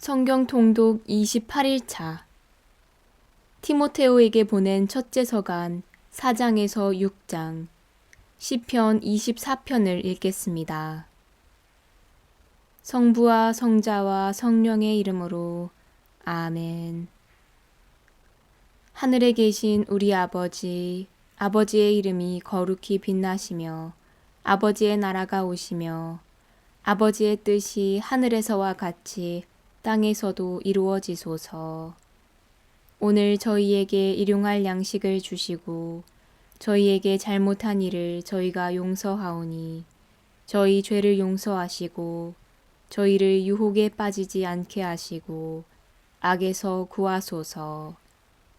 성경 통독 28일차 티모테오에게 보낸 첫째 서간 4장에서 6장 시편 24편을 읽겠습니다. 성부와 성자와 성령의 이름으로 아멘. 하늘에 계신 우리 아버지, 아버지의 이름이 거룩히 빛나시며 아버지의 나라가 오시며 아버지의 뜻이 하늘에서와 같이 땅에서도 이루어지소서. 오늘 저희에게 일용할 양식을 주시고 저희에게 잘못한 일을 저희가 용서하오니 저희 죄를 용서하시고 저희를 유혹에 빠지지 않게 하시고 악에서 구하소서.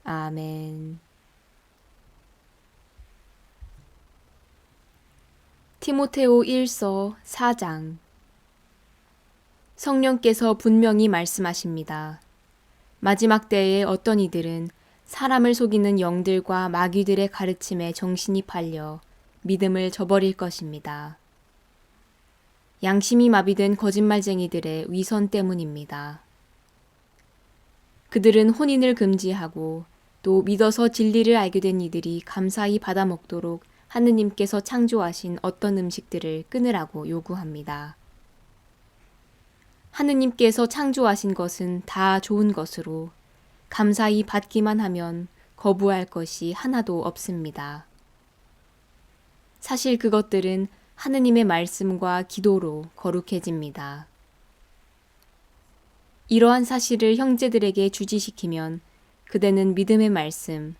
아멘. 티모테오 1서 4장 성령께서 분명히 말씀하십니다. 마지막 때에 어떤 이들은 사람을 속이는 영들과 마귀들의 가르침에 정신이 팔려 믿음을 저버릴 것입니다. 양심이 마비된 거짓말쟁이들의 위선 때문입니다. 그들은 혼인을 금지하고 또 믿어서 진리를 알게 된 이들이 감사히 받아먹도록 하느님께서 창조하신 어떤 음식들을 끊으라고 요구합니다. 하느님께서 창조하신 것은 다 좋은 것으로 감사히 받기만 하면 거부할 것이 하나도 없습니다. 사실 그것들은 하느님의 말씀과 기도로 거룩해집니다. 이러한 사실을 형제들에게 주지시키면 그대는 믿음의 말씀,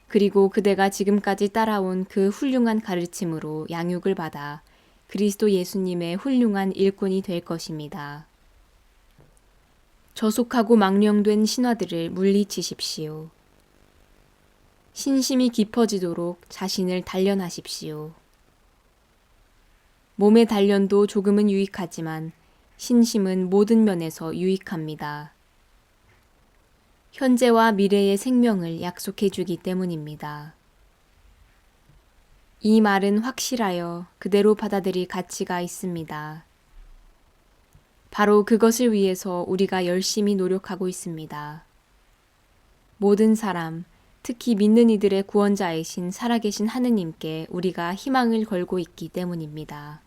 그리고 그대가 지금까지 따라온 그 훌륭한 가르침으로 양육을 받아 그리스도 예수님의 훌륭한 일꾼이 될 것입니다. 저속하고 망령된 신화들을 물리치십시오. 신심이 깊어지도록 자신을 단련하십시오. 몸의 단련도 조금은 유익하지만 신심은 모든 면에서 유익합니다. 현재와 미래의 생명을 약속해 주기 때문입니다. 이 말은 확실하여 그대로 받아들일 가치가 있습니다. 바로 그것을 위해서 우리가 열심히 노력하고 있습니다. 모든 사람, 특히 믿는 이들의 구원자이신 살아계신 하느님께 우리가 희망을 걸고 있기 때문입니다.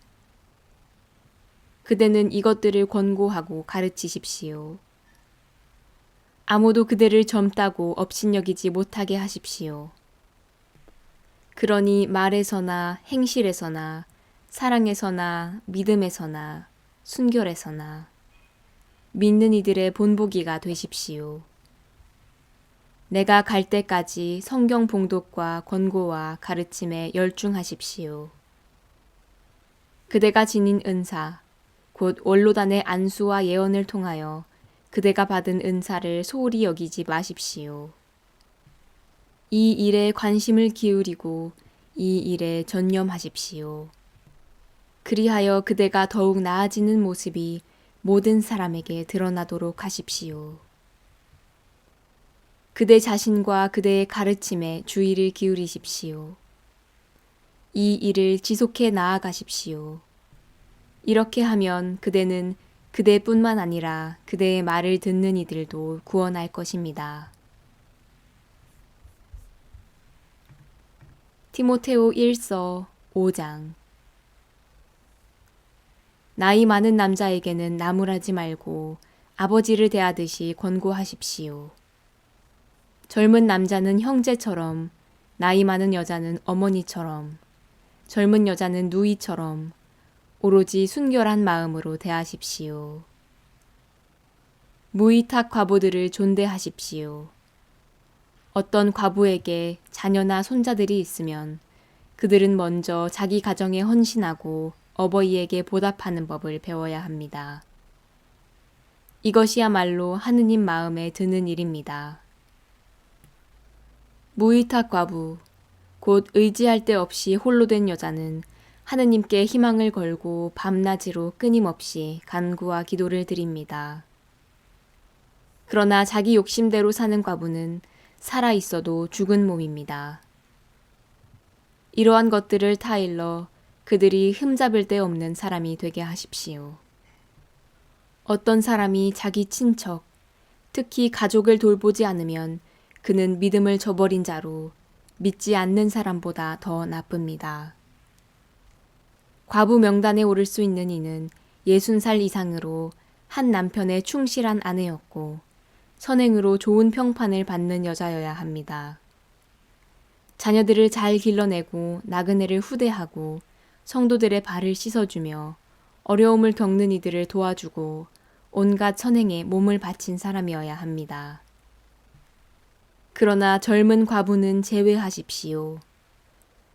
그대는 이것들을 권고하고 가르치십시오. 아무도 그대를 젊다고 업신여기지 못하게 하십시오. 그러니 말에서나 행실에서나 사랑에서나 믿음에서나 순결에서나 믿는 이들의 본보기가 되십시오. 내가 갈 때까지 성경 봉독과 권고와 가르침에 열중하십시오. 그대가 지닌 은사, 곧 원로단의 안수와 예언을 통하여 그대가 받은 은사를 소홀히 여기지 마십시오. 이 일에 관심을 기울이고 이 일에 전념하십시오. 그리하여 그대가 더욱 나아지는 모습이 모든 사람에게 드러나도록 하십시오. 그대 자신과 그대의 가르침에 주의를 기울이십시오. 이 일을 지속해 나아가십시오. 이렇게 하면 그대는 그대뿐만 아니라 그대의 말을 듣는 이들도 구원할 것입니다. 티모테오 1서 5장 나이 많은 남자에게는 나무라지 말고 아버지를 대하듯이 권고하십시오. 젊은 남자는 형제처럼, 나이 많은 여자는 어머니처럼, 젊은 여자는 누이처럼 오로지 순결한 마음으로 대하십시오. 무위탁 과부들을 존대하십시오. 어떤 과부에게 자녀나 손자들이 있으면 그들은 먼저 자기 가정에 헌신하고 어버이에게 보답하는 법을 배워야 합니다. 이것이야말로 하느님 마음에 드는 일입니다. 무위탁 과부, 곧 의지할 데 없이 홀로 된 여자는 하느님께 희망을 걸고 밤낮으로 끊임없이 간구와 기도를 드립니다. 그러나 자기 욕심대로 사는 과부는 살아 있어도 죽은 몸입니다. 이러한 것들을 타일러 그들이 흠잡을 데 없는 사람이 되게 하십시오. 어떤 사람이 자기 친척, 특히 가족을 돌보지 않으면 그는 믿음을 저버린 자로 믿지 않는 사람보다 더 나쁩니다. 과부 명단에 오를 수 있는 이는 60살 이상으로 한 남편의 충실한 아내였고 선행으로 좋은 평판을 받는 여자여야 합니다. 자녀들을 잘 길러내고 나그네를 후대하고 성도들의 발을 씻어주며 어려움을 겪는 이들을 도와주고 온갖 선행에 몸을 바친 사람이어야 합니다. 그러나 젊은 과부는 제외하십시오.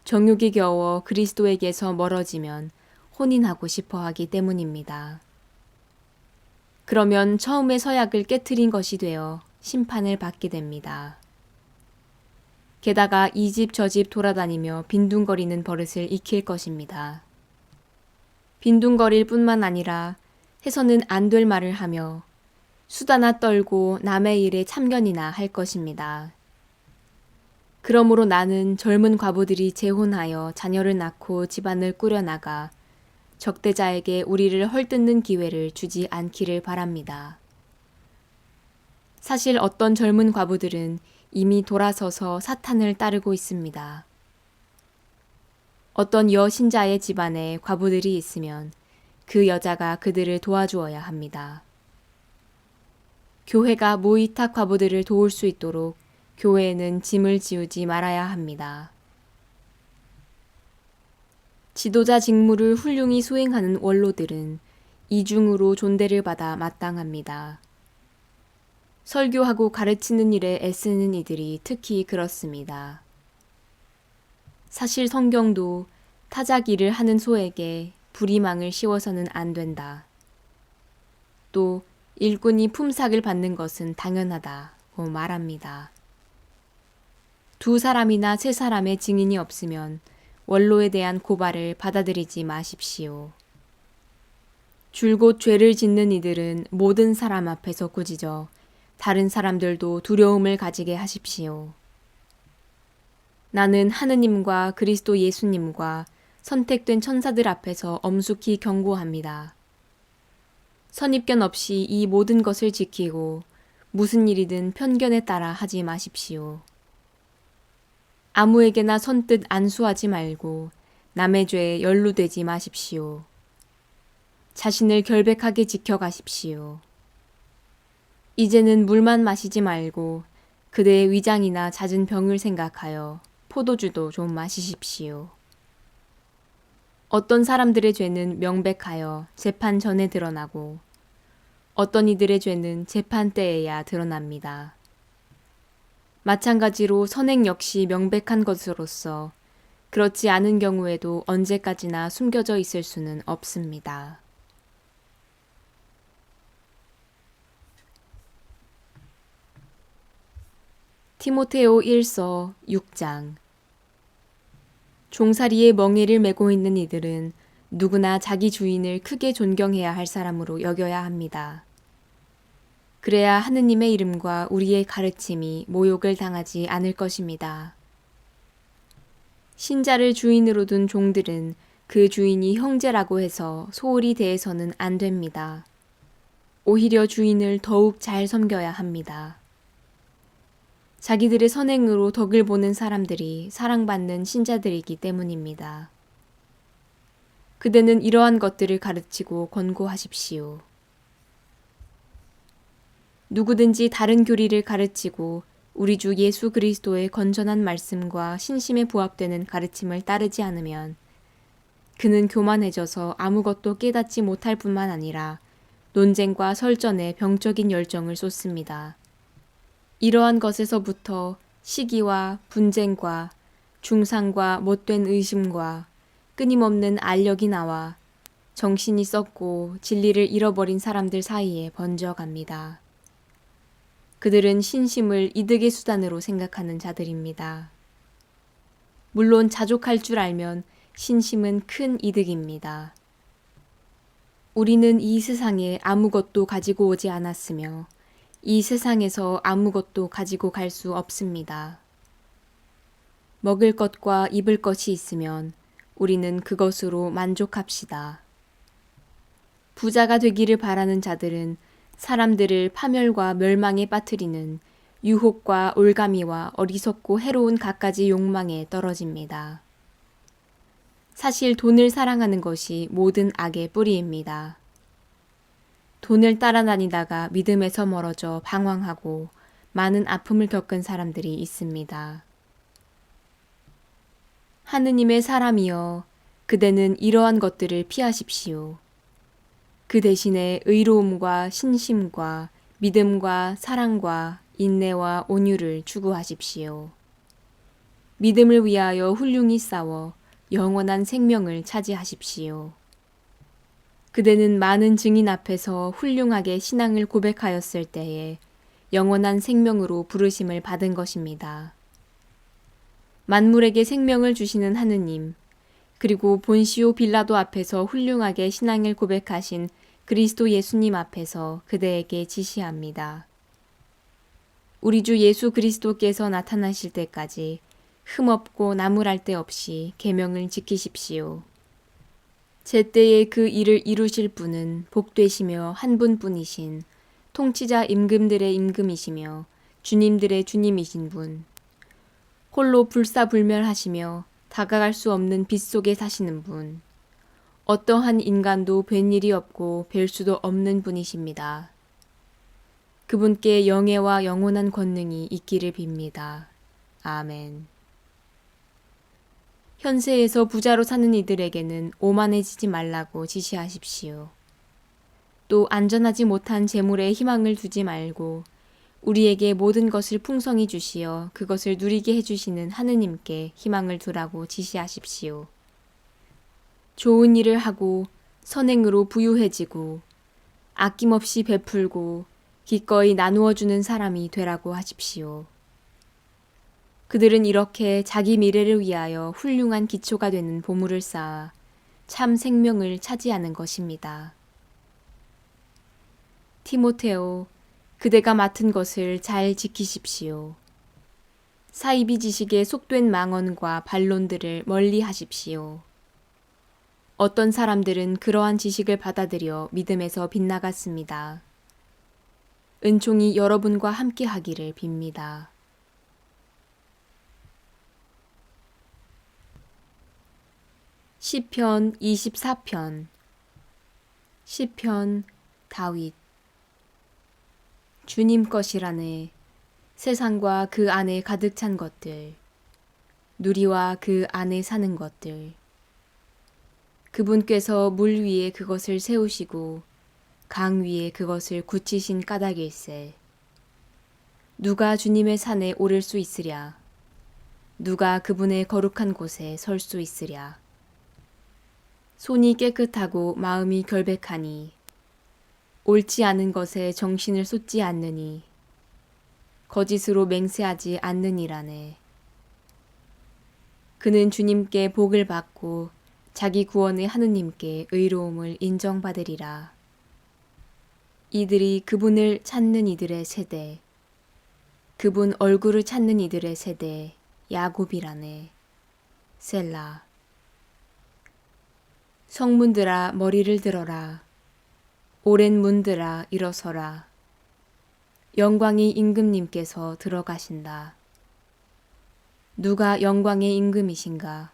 정욕이 겨워 그리스도에게서 멀어지면 혼인하고 싶어 하기 때문입니다. 그러면 처음에 서약을 깨트린 것이 되어 심판을 받게 됩니다. 게다가 이 집 저 집 돌아다니며 빈둥거리는 버릇을 익힐 것입니다. 빈둥거릴 뿐만 아니라 해서는 안 될 말을 하며 수다나 떨고 남의 일에 참견이나 할 것입니다. 그러므로 나는 젊은 과부들이 재혼하여 자녀를 낳고 집안을 꾸려나가 적대자에게 우리를 헐뜯는 기회를 주지 않기를 바랍니다. 사실 어떤 젊은 과부들은 이미 돌아서서 사탄을 따르고 있습니다. 어떤 여신자의 집안에 과부들이 있으면 그 여자가 그들을 도와주어야 합니다. 교회가 무위탁 과부들을 도울 수 있도록 교회에는 짐을 지우지 말아야 합니다. 지도자 직무를 훌륭히 수행하는 원로들은 이중으로 존대를 받아 마땅합니다. 설교하고 가르치는 일에 애쓰는 이들이 특히 그렇습니다. 사실 성경도 타작 일을 하는 소에게 불이망을 씌워서는 안 된다. 또 일꾼이 품삯을 받는 것은 당연하다고 말합니다. 두 사람이나 세 사람의 증인이 없으면 원로에 대한 고발을 받아들이지 마십시오. 줄곧 죄를 짓는 이들은 모든 사람 앞에서 꾸짖어 다른 사람들도 두려움을 가지게 하십시오. 나는 하느님과 그리스도 예수님과 선택된 천사들 앞에서 엄숙히 경고합니다. 선입견 없이 이 모든 것을 지키고 무슨 일이든 편견에 따라 하지 마십시오. 아무에게나 선뜻 안수하지 말고 남의 죄에 연루되지 마십시오. 자신을 결백하게 지켜가십시오. 이제는 물만 마시지 말고 그대의 위장이나 잦은 병을 생각하여 포도주도 좀 마시십시오. 어떤 사람들의 죄는 명백하여 재판 전에 드러나고 어떤 이들의 죄는 재판 때에야 드러납니다. 마찬가지로 선행 역시 명백한 것으로서 그렇지 않은 경우에도 언제까지나 숨겨져 있을 수는 없습니다. 티모테오 1서 6장. 종살이의 멍에를 메고 있는 이들은 누구나 자기 주인을 크게 존경해야 할 사람으로 여겨야 합니다. 그래야 하느님의 이름과 우리의 가르침이 모욕을 당하지 않을 것입니다. 신자를 주인으로 둔 종들은 그 주인이 형제라고 해서 소홀히 대해서는 안 됩니다. 오히려 주인을 더욱 잘 섬겨야 합니다. 자기들의 선행으로 덕을 보는 사람들이 사랑받는 신자들이기 때문입니다. 그대는 이러한 것들을 가르치고 권고하십시오. 누구든지 다른 교리를 가르치고 우리 주 예수 그리스도의 건전한 말씀과 신심에 부합되는 가르침을 따르지 않으면 그는 교만해져서 아무것도 깨닫지 못할 뿐만 아니라 논쟁과 설전에 병적인 열정을 쏟습니다. 이러한 것에서부터 시기와 분쟁과 중상과 못된 의심과 끊임없는 알력이 나와 정신이 썩고 진리를 잃어버린 사람들 사이에 번져갑니다. 그들은 신심을 이득의 수단으로 생각하는 자들입니다. 물론 자족할 줄 알면 신심은 큰 이득입니다. 우리는 이 세상에 아무것도 가지고 오지 않았으며 이 세상에서 아무것도 가지고 갈 수 없습니다. 먹을 것과 입을 것이 있으면 우리는 그것으로 만족합시다. 부자가 되기를 바라는 자들은 사람들을 파멸과 멸망에 빠뜨리는 유혹과 올가미와 어리석고 해로운 갖가지 욕망에 떨어집니다. 사실 돈을 사랑하는 것이 모든 악의 뿌리입니다. 돈을 따라다니다가 믿음에서 멀어져 방황하고 많은 아픔을 겪은 사람들이 있습니다. 하느님의 사람이여, 그대는 이러한 것들을 피하십시오. 그 대신에 의로움과 신심과 믿음과 사랑과 인내와 온유를 추구하십시오. 믿음을 위하여 훌륭히 싸워 영원한 생명을 차지하십시오. 그대는 많은 증인 앞에서 훌륭하게 신앙을 고백하였을 때에 영원한 생명으로 부르심을 받은 것입니다. 만물에게 생명을 주시는 하느님, 그리고 본시오 빌라도 앞에서 훌륭하게 신앙을 고백하신 그리스도 예수님 앞에서 그대에게 지시합니다. 우리 주 예수 그리스도께서 나타나실 때까지 흠없고 나무랄 데 없이 계명을 지키십시오. 제때에 그 일을 이루실 분은 복되시며 한 분뿐이신 통치자 임금들의 임금이시며 주님들의 주님이신 분, 홀로 불사불멸하시며 다가갈 수 없는 빛 속에 사시는 분, 어떠한 인간도 뵌 일이 없고 뵐 수도 없는 분이십니다. 그분께 영예와 영원한 권능이 있기를 빕니다. 아멘. 현세에서 부자로 사는 이들에게는 오만해지지 말라고 지시하십시오. 또 안전하지 못한 재물에 희망을 두지 말고 우리에게 모든 것을 풍성히 주시어 그것을 누리게 해주시는 하느님께 희망을 두라고 지시하십시오. 좋은 일을 하고 선행으로 부유해지고 아낌없이 베풀고 기꺼이 나누어주는 사람이 되라고 하십시오. 그들은 이렇게 자기 미래를 위하여 훌륭한 기초가 되는 보물을 쌓아 참 생명을 차지하는 것입니다. 티모테오, 그대가 맡은 것을 잘 지키십시오. 사이비 지식에 속된 망언과 반론들을 멀리 하십시오. 어떤 사람들은 그러한 지식을 받아들여 믿음에서 빗나갔습니다. 은총이 여러분과 함께 하기를 빕니다. 시편 24편. 시편 다윗. 주님 것이라네. 세상과 그 안에 가득 찬 것들, 누리와 그 안에 사는 것들. 그분께서 물 위에 그것을 세우시고 강 위에 그것을 굳히신 까닭일세. 누가 주님의 산에 오를 수 있으랴? 누가 그분의 거룩한 곳에 설 수 있으랴? 손이 깨끗하고 마음이 결백하니 옳지 않은 것에 정신을 쏟지 않느니 거짓으로 맹세하지 않느니라네. 그는 주님께 복을 받고 자기 구원의 하느님께 의로움을 인정받으리라. 이들이 그분을 찾는 이들의 세대, 그분 얼굴을 찾는 이들의 세대, 야곱이라네. 셀라. 성문들아 머리를 들어라. 오랜 문들아 일어서라. 영광의 임금님께서 들어가신다. 누가 영광의 임금이신가?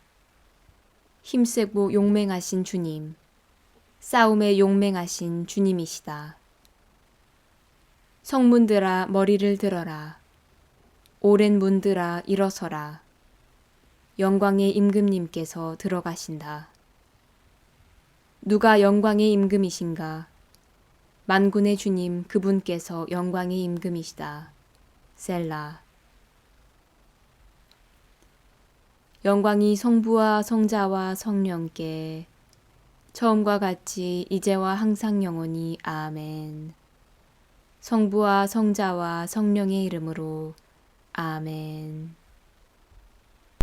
힘세고 용맹하신 주님, 싸움에 용맹하신 주님이시다. 성문들아 머리를 들어라. 오랜 문들아 일어서라. 영광의 임금님께서 들어가신다. 누가 영광의 임금이신가? 만군의 주님 그분께서 영광의 임금이시다. 셀라. 영광이 성부와 성자와 성령께 처음과 같이 이제와 항상 영원히 아멘. 성부와 성자와 성령의 이름으로 아멘.